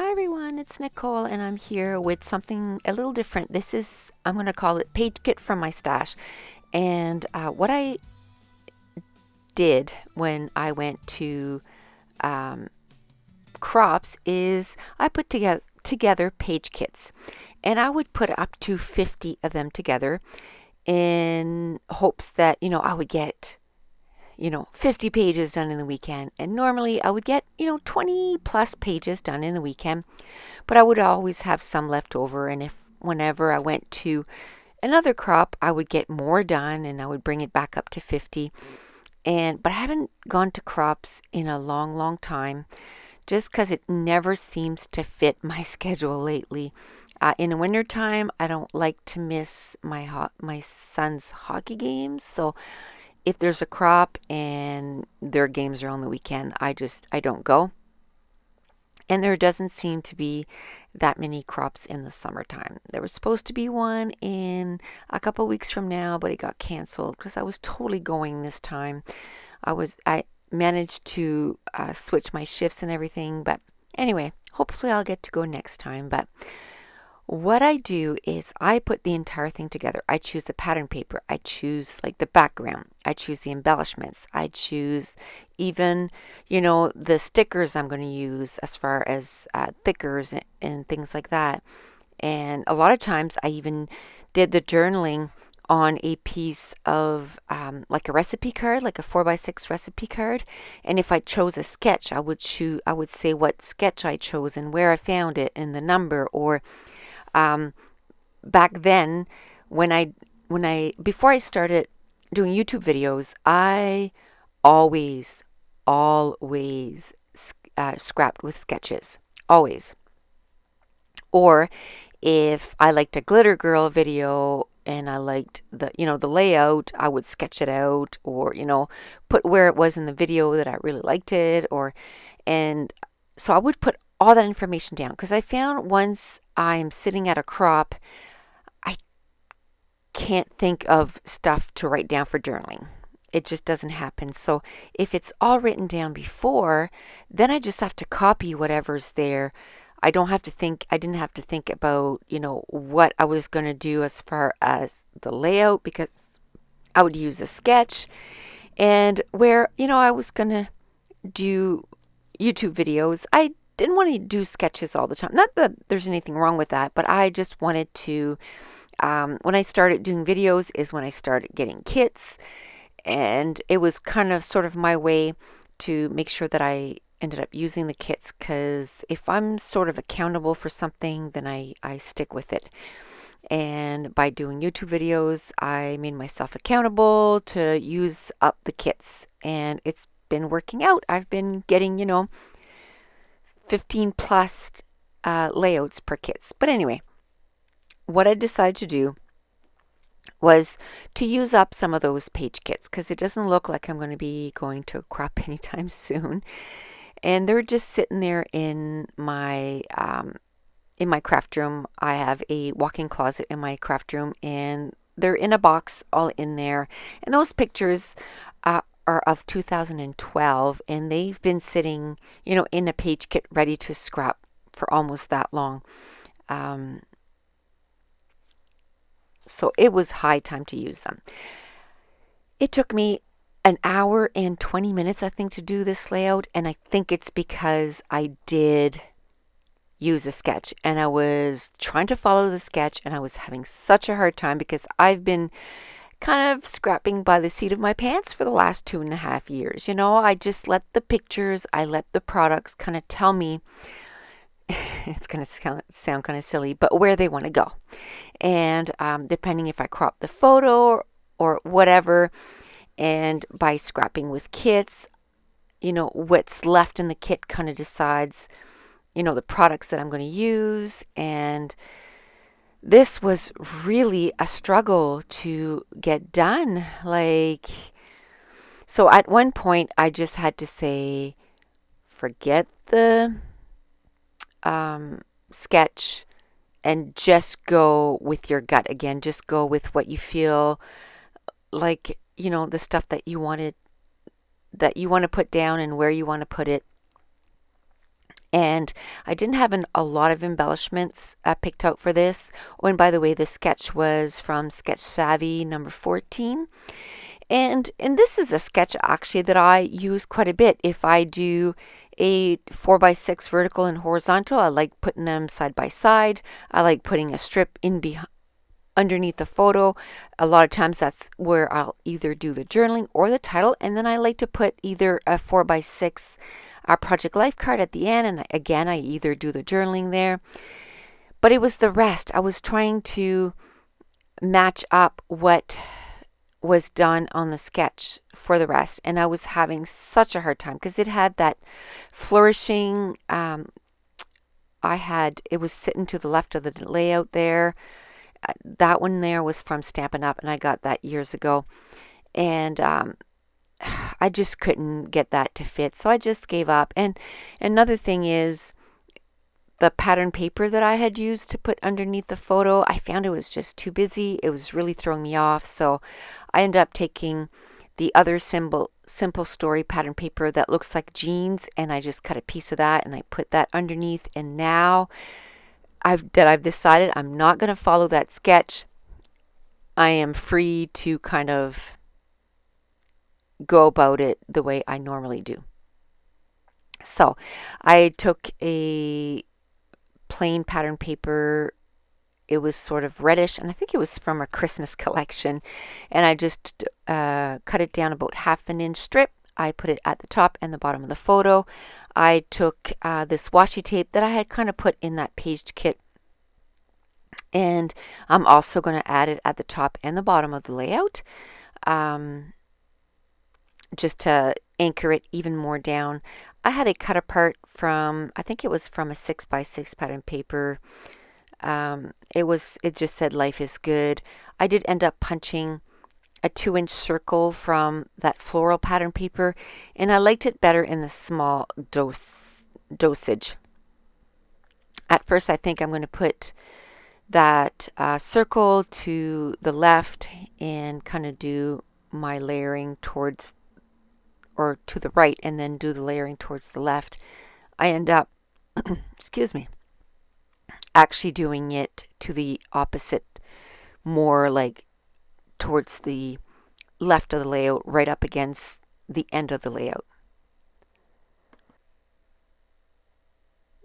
Hi everyone, it's Nicole and I'm here with something a little different. I'm going to call it Page Kit from my stash. And what I did when I went to um, crops is I put together page kits. And I would put up to 50 of them together in hopes that, I would get 50 pages done in the weekend. And normally I would get, 20 plus pages done in the weekend, but I would always have some left over. And if whenever I went to another crop, I would get more done and I would bring it back up to 50. But I haven't gone to crops in a long, long time just because it never seems to fit my schedule lately. In the wintertime, I don't like to miss my son's hockey games. So if there's a crop and their games are on the weekend, I don't go. And there doesn't seem to be that many crops in the summertime. There was supposed to be one in a couple weeks from now, but it got canceled because I was totally going this time. I managed to switch my shifts and everything, but anyway, hopefully I'll get to go next time. But what I do is I put the entire thing together. I choose the pattern paper. I choose like the background. I choose the embellishments. I choose even, the stickers I'm going to use as far as thickers and things like that. And a lot of times I even did the journaling on a piece of like a recipe card, like a 4x6 recipe card. And if I chose a sketch, I would say what sketch I chose and where I found it and the number. Or back then, before I started doing YouTube videos, I always scrapped with sketches, always. Or if I liked a Glitter Girl video and I liked the layout, I would sketch it out, or put where it was in the video that I really liked it. And so I would put all that information down because I found once I'm sitting at a crop, I can't think of stuff to write down for journaling. It just doesn't happen. So if it's all written down before, then I just have to copy whatever's there. I didn't have to think about, what I was going to do as far as the layout, because I would use a sketch. And where, I was going to do YouTube videos, I didn't want to do sketches all the time. Not that there's anything wrong with that, but I just wanted to, when I started doing videos is when I started getting kits. And it was kind of sort of my way to make sure that I ended up using the kits, because if I'm sort of accountable for something, then I stick with it. And by doing YouTube videos, I made myself accountable to use up the kits, and it's been working out. I've been getting, 15 plus layouts per kits. But anyway, what I decided to do was to use up some of those page kits because it doesn't look like I'm going to be going to a crop anytime soon. And they're just sitting there in my craft room. I have a walk-in closet in my craft room, and they're in a box all in there. And those pictures are of 2012, and they've been sitting, in a page kit ready to scrap for almost that long. So it was high time to use them. It took me an hour and 20 minutes, I think, to do this layout. And I think it's because I did use a sketch and I was trying to follow the sketch and I was having such a hard time because I've been kind of scrapping by the seat of my pants for the last 2.5 years. I just let the pictures, I let the products kind of tell me, it's going to sound kind of silly, but where they want to go. And depending if I crop the photo or whatever, and by scrapping with kits, what's left in the kit kind of decides, the products that I'm going to use. And this was really a struggle to get done. So at one point, I just had to say, forget the sketch and just go with your gut again. Just go with what you feel like, the stuff that you want to put down and where you want to put it. And I didn't have a lot of embellishments picked out for this. Oh, and by the way, this sketch was from Sketch Savvy number 14. And this is a sketch actually that I use quite a bit. If I do a 4x6 vertical and horizontal, I like putting them side by side. I like putting a strip underneath the photo. A lot of times that's where I'll either do the journaling or the title, and then I like to put either a 4x6 project life card at the end, and again I either do the journaling there. But it was the rest. I was trying to match up what was done on the sketch for the rest, and I was having such a hard time because it had that flourishing. It was sitting to the left of the layout there. That one there was from Stampin' Up, and I got that years ago, and I just couldn't get that to fit, so I just gave up. And another thing is the pattern paper that I had used to put underneath the photo, I found it was just too busy. It was really throwing me off, so I ended up taking the other Simple Story pattern paper that looks like jeans, and I just cut a piece of that and I put that underneath, and now I've decided I'm not going to follow that sketch. I am free to kind of go about it the way I normally do. So I took a plain pattern paper. It was sort of reddish, and I think it was from a Christmas collection, and I just cut it down about 1/2 inch strip. I put it at the top and the bottom of the photo. I took this washi tape that I had kind of put in that page kit, and I'm also going to add it at the top and the bottom of the layout, just to anchor it even more down. I had a cut apart from, I think it was from a 6x6 pattern paper. It just said life is good. I did end up punching a 2-inch circle from that floral pattern paper, and I liked it better in the small dosage. At first I think I'm going to put that circle to the left and kind of do my layering towards, or to the right, and then do the layering towards the left. I end up excuse me, actually doing it to the opposite, more like towards the left of the layout, right up against the end of the layout.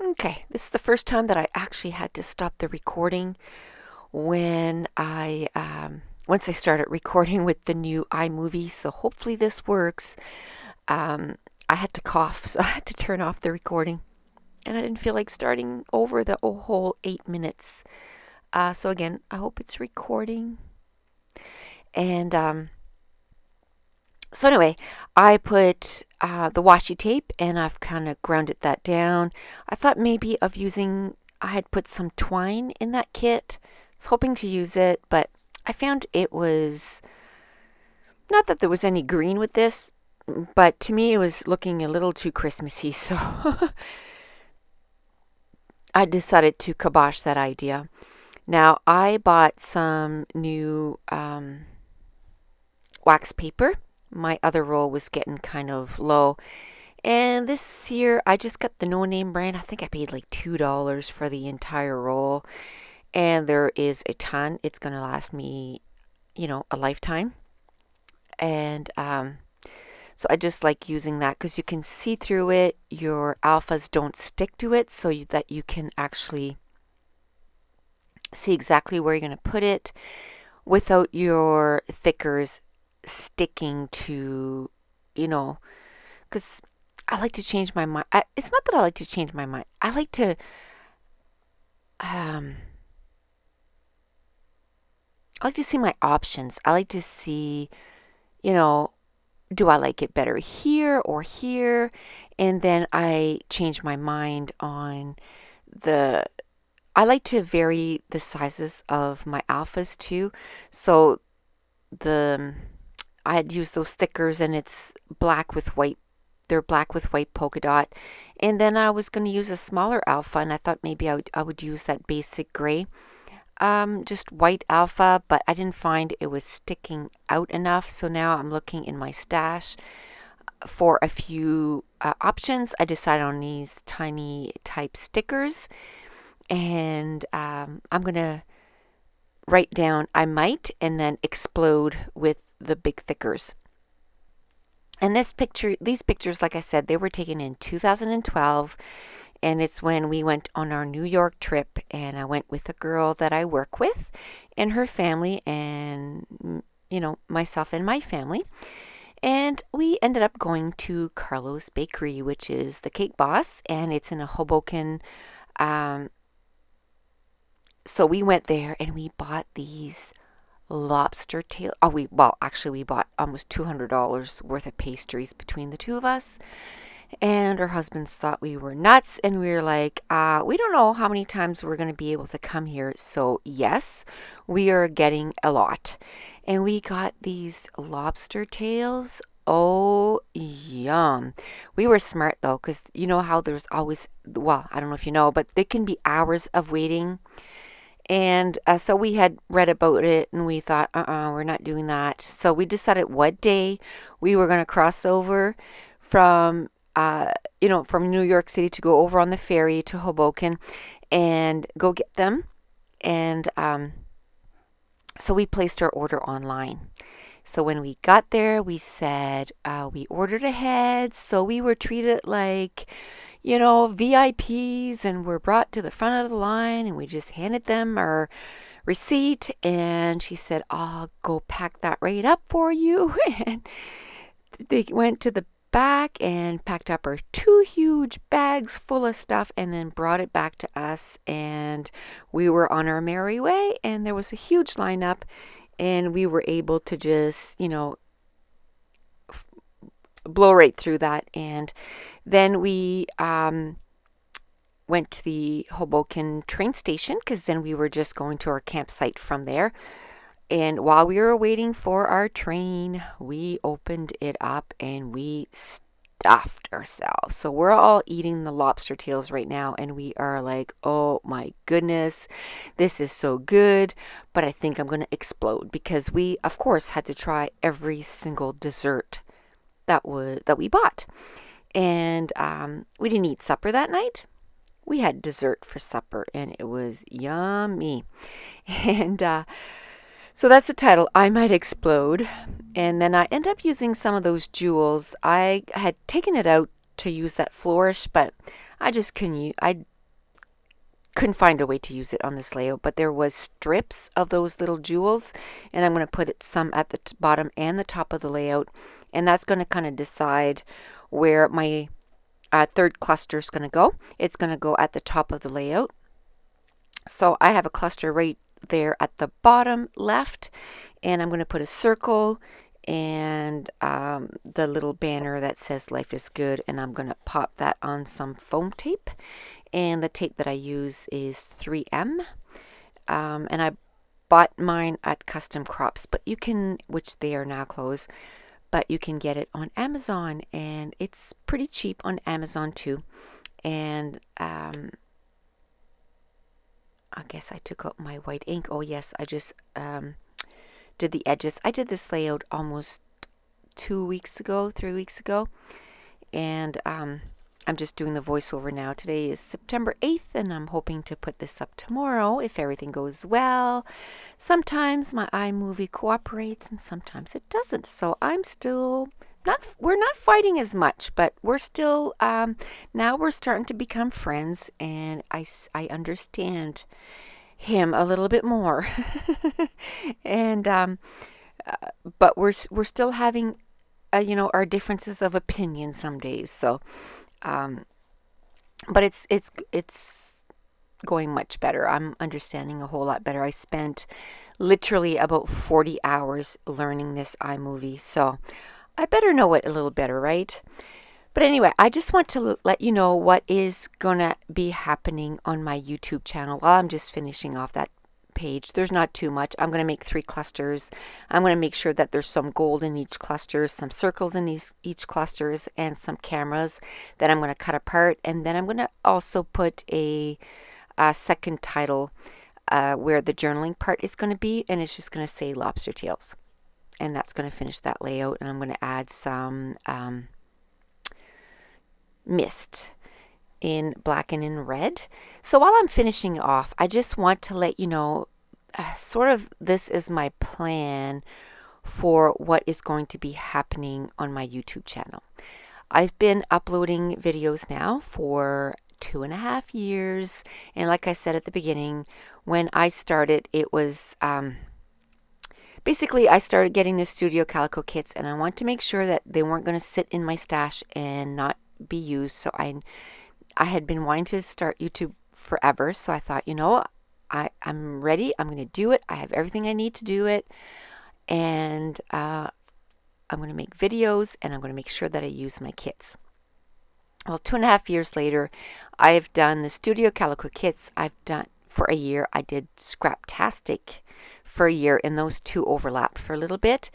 Okay, this is the first time that I actually had to stop the recording when once I started recording with the new iMovie, so hopefully this works. I had to cough, so I had to turn off the recording, and I didn't feel like starting over the whole 8 minutes. So again, I hope it's recording. And so anyway, I put the washi tape, and I've kind of grounded that down. I thought maybe of using, I had put some twine in that kit. I was hoping to use it, but I found it was, not that there was any green with this, but to me it was looking a little too Christmassy, so I decided to kibosh that idea. Now I bought some new wax paper. My other roll was getting kind of low, and this year I just got the no-name brand. I think I paid like $2 for the entire roll, and there is a ton. It's going to last me, a lifetime. And so I just like using that because you can see through it. Your alphas don't stick to it, so that you can actually see exactly where you're going to put it without your thickers sticking to, because I like to change my mind. It's not that I like to change my mind. I like to see my options. I like to see, do I like it better here or here? And then I change my mind on I like to vary the sizes of my alphas too. So I had used those stickers, and it's black with white. They're black with white polka dot. And then I was going to use a smaller alpha, and I thought maybe I would use that basic gray. Just white alpha, but I didn't find it was sticking out enough. So now I'm looking in my stash. for a few options, I decided on these tiny type stickers, and I'm going to write down I might and then explode with the big thickers. And these pictures, like I said, they were taken in 2012, and it's when we went on our New York trip, and I went with a girl that I work with and her family, and myself and my family. And we ended up going to Carlo's Bakery, which is the cake boss, and it's in a Hoboken. So we went there and we bought these lobster tail. We bought almost $200 worth of pastries between the two of us. And our husbands thought we were nuts, and we were like, we don't know how many times we're going to be able to come here. So yes, we are getting a lot. And we got these lobster tails. Oh, yum. We were smart though, because you know how there's always, well, I don't know if you know, but there can be hours of waiting. And so we had read about it, and we thought, we're not doing that. So we decided what day we were going to cross over from from New York City to go over on the ferry to Hoboken and go get them. And so we placed our order online. So when we got there, we said we ordered ahead. So we were treated like, VIPs, and were brought to the front of the line, and we just handed them our receipt. And she said, I'll go pack that right up for you. And they went to the back and packed up our 2 huge bags full of stuff, and then brought it back to us, and we were on our merry way. And there was a huge lineup, and we were able to just blow right through that. And then we went to the Hoboken train station, because then we were just going to our campsite from there. And while we were waiting for our train, we opened it up and we stuffed ourselves. So we're all eating the lobster tails right now, and we are like, oh my goodness, this is so good. But I think I'm going to explode, because we, of course, had to try every single dessert that we bought. And we didn't eat supper that night. We had dessert for supper, and it was yummy. And so that's the title, I Might Explode. And then I end up using some of those jewels. I had taken it out to use that flourish, but I just couldn't find a way to use it on this layout. But there was strips of those little jewels, and I'm going to put some at the bottom and the top of the layout. And that's going to kind of decide where my third cluster is going to go. It's going to go at the top of the layout. So I have a cluster right there at the bottom left, and I'm going to put a circle and the little banner that says life is good, and I'm going to pop that on some foam tape. And the tape that I use is 3M, and I bought mine at Custom Crops, but you can, which they are now closed, but you can get it on Amazon, and it's pretty cheap on Amazon too. And I guess I took out my white ink. Oh yes, I just did the edges. I did this layout almost 3 weeks ago, and I'm just doing the voiceover now. Today is September 8th, and I'm hoping to put this up tomorrow if everything goes well. Sometimes my iMovie cooperates, and sometimes it doesn't. So I'm still we're not fighting as much, but we're still, now we're starting to become friends, and I understand him a little bit more. And, but we're still having, our differences of opinion some days. So, but it's going much better. I'm understanding a whole lot better. I spent literally about 40 hours learning this iMovie, so I better know it a little better, right? But anyway, I just want to let you know what is going to be happening on my YouTube channel while I'm just finishing off that page. There's not too much. I'm going to make 3 clusters. I'm going to make sure that there's some gold in each cluster, some circles in each clusters, and some cameras that I'm going to cut apart. And then I'm going to also put a second title where the journaling part is going to be, and it's just going to say lobster tails. And that's going to finish that layout. And I'm going to add some mist in black and in red. So while I'm finishing off, I just want to let you know sort of this is my plan for what is going to be happening on my YouTube channel. I've been uploading videos now for 2.5 years, and like I said at the beginning, when I started, it was basically I started getting the Studio Calico kits, and I want to make sure that they weren't going to sit in my stash and not be used. So I had been wanting to start YouTube forever, so I thought, I'm ready. I'm going to do it. I have everything I need to do it, and I'm going to make videos, and I'm going to make sure that I use my kits. Well, 2.5 years later, I've done the Studio Calico kits. I've done for a year. I did Scraptastic for a year, and those two overlapped for a little bit.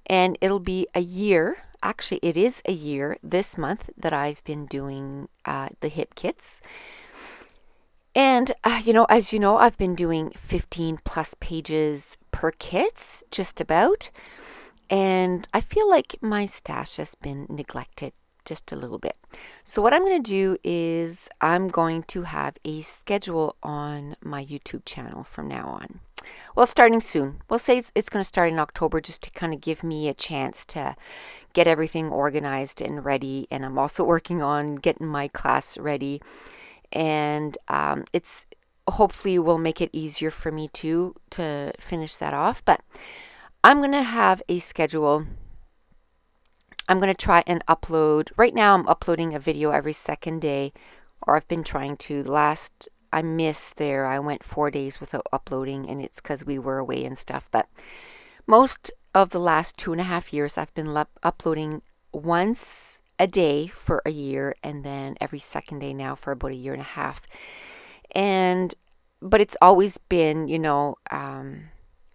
And it'll be a year. Actually, it is a year this month that I've been doing the hip kits. And, as you know, I've been doing 15 plus pages per kits, just about. And I feel like my stash has been neglected just a little bit. So what I'm going to do is I'm going to have a schedule on my YouTube channel from now on. Well, starting soon. We'll say it's going to start in October, just to kind of give me a chance to get everything organized and ready. And I'm also working on getting my class ready. And it's hopefully will make it easier for me to finish that off. But I'm going to have a schedule. I'm going to try and upload. Right now I'm uploading a video every second day, or I've been trying to. I missed there. I went 4 days without uploading, and it's because we were away and stuff. But most of the last 2.5 years I've been uploading once a day for a year, and then every second day now for about 1.5 years. But it's always been,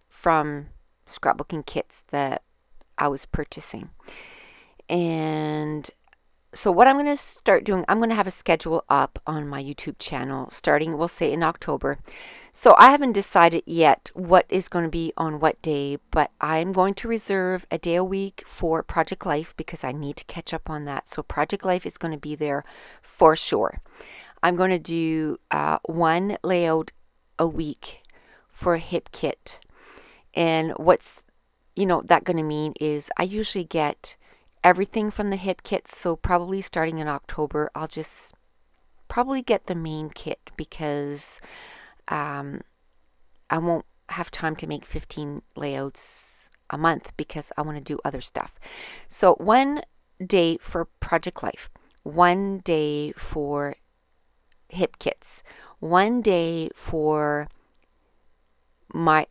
from scrapbooking kits that I was purchasing. And so what I'm going to start doing, I'm going to have a schedule up on my YouTube channel starting, we'll say, in October. So I haven't decided yet what is going to be on what day, but I'm going to reserve a day a week for Project Life because I need to catch up on that. So Project Life is going to be there for sure. I'm going to do one layout a week for a hip kit. And what's that going to mean is I usually get everything from the hip kits. So probably starting in October, I'll just probably get the main kit because I won't have time to make 15 layouts a month because I want to do other stuff. So one day for Project Life, one day for hip kits, one day for my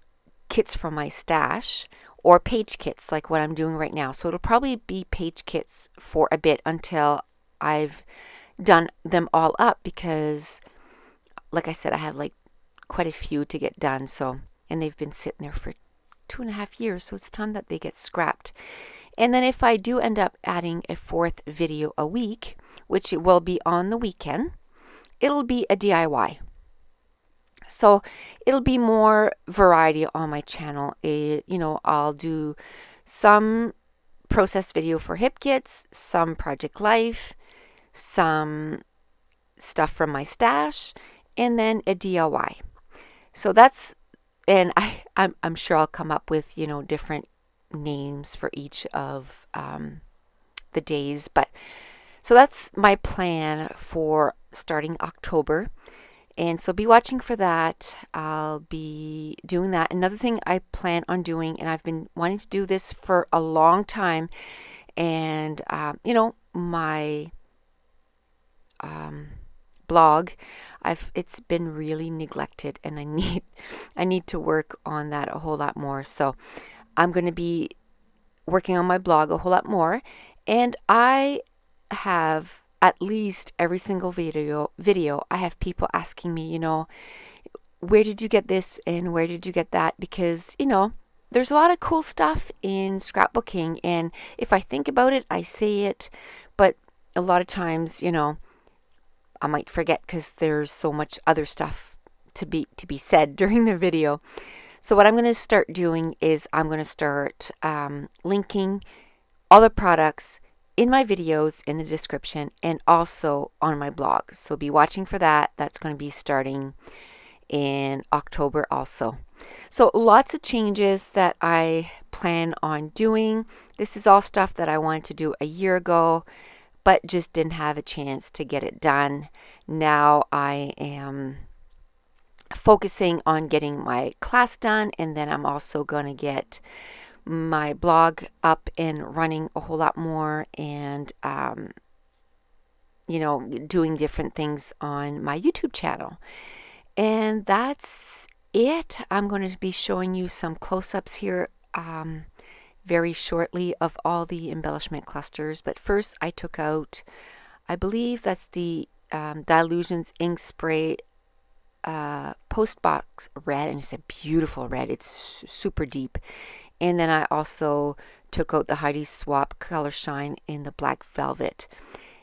kits from my stash, or page kits like what I'm doing right now. So it'll probably be page kits for a bit until I've done them all up because, like I said, I have like quite a few to get done. So, and they've been sitting there for 2.5 years, so it's time that they get scrapped. And then if I do end up adding a 4th video a week, which it will be on the weekend, it'll be a DIY. So it'll be more variety on my channel. I'll do some process video for hip kits, some Project Life, some stuff from my stash, and then a DIY. So that's, and I'm sure I'll come up with, different names for each of the days. But so that's my plan for starting October. And so be watching for that. I'll be doing that. Another thing I plan on doing, and I've been wanting to do this for a long time, and my blog, it's been really neglected, and I need to work on that a whole lot more. So I'm going to be working on my blog a whole lot more, and I have at least every single video I have people asking me, where did you get this and where did you get that? Because there's a lot of cool stuff in scrapbooking, and if I think about it, I say it, but a lot of times I might forget because there's so much other stuff to be said during the video. So what I'm going to start doing is I'm going to start linking all the products in my videos in the description and also on my blog. So be watching for that. That's going to be starting in October also. So lots of changes that I plan on doing. This is all stuff that I wanted to do a year ago, but just didn't have a chance to get it done. Now I am focusing on getting my class done, and then I'm also going to get my blog up and running a whole lot more, and doing different things on my YouTube channel. And that's it. I'm going to be showing you some close-ups here very shortly of all the embellishment clusters. But first I took out, I believe that's the Dilutions ink spray Postbox red, and it's a beautiful red. It's super deep. And then I also took out the Heidi Swap Color Shine in the black velvet.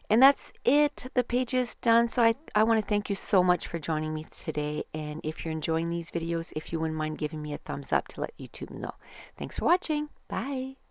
And that's it. The page is done. So I want to thank you so much for joining me today. And if you're enjoying these videos, if you wouldn't mind giving me a thumbs up to let YouTube know. Thanks for watching. Bye.